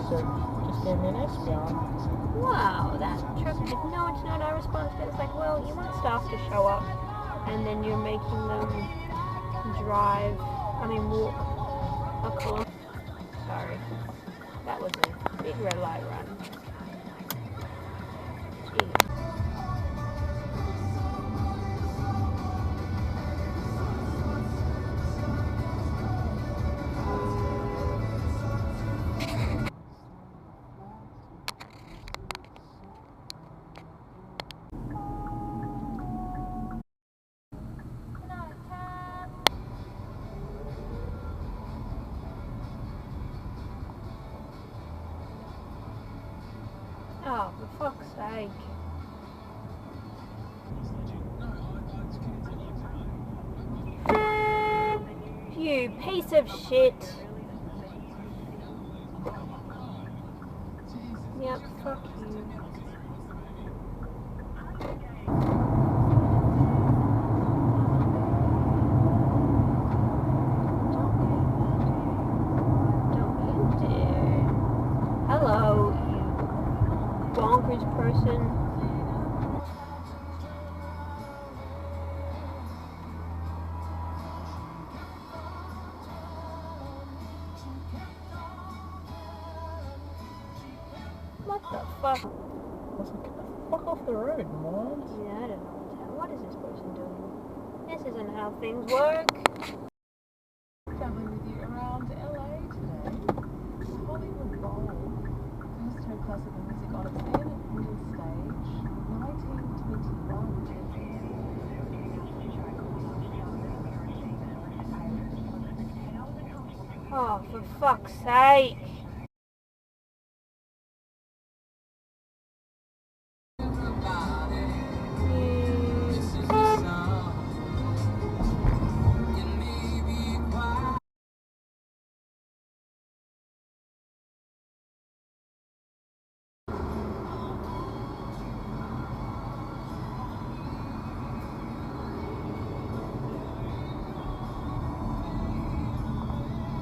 so it just gave me an espion. Wow, that truck did no, it's not our responsibility. It's like, well, you want staff to show up, and then you're making them walk a kilometer. Sorry, that was a big red light run. Gee. Oh, for fuck's sake. You piece of shit. Yep, fuck you. Don't you dare. Hello, you bonkers person. What the fuck? I was like, get the fuck off the road, moron. Yeah, I don't know what is this person doing? This isn't how things work. Traveling with you around LA today. Hollywood Bowl. First heard classical music on its main stage, 1921. Oh, for fuck's sake.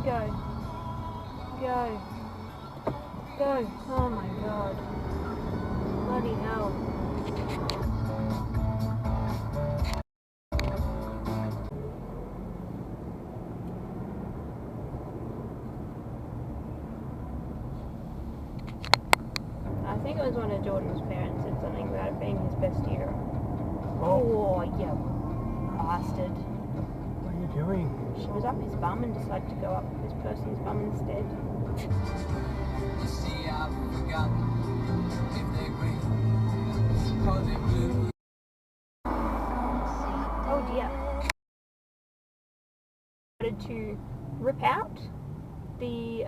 Go. Go. Go. Oh my god. Bloody hell. I think it was one of Jordan's parents said something about it being his best year. Oh, you bastard. What are you doing? She was up his bum and decided to go up this person's bum instead. You see, I've forgotten if they green or they blue. Oh dear. Started to rip out the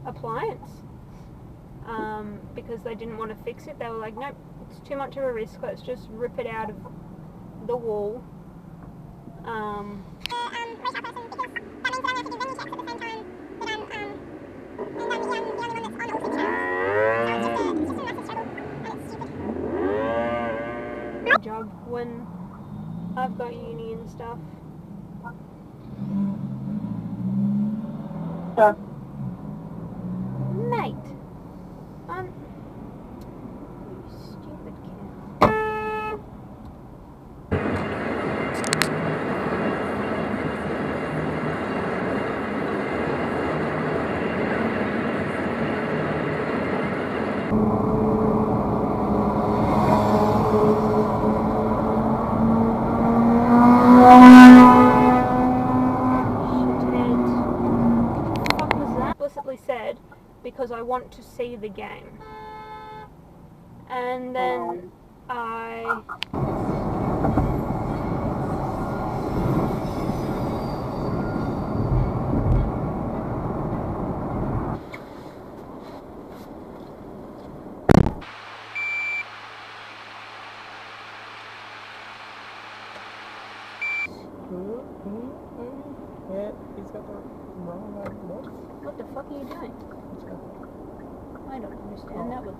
appliance because they didn't want to fix it. They were like, nope, it's too much of a risk, let's just rip it out of the wall. Job when I've got uni and stuff. Yeah. Mate, you stupid cow. Said because I want to see the game, and then I Yeah, he's got the wrong look. what the fuck are you doing? I don't understand. That was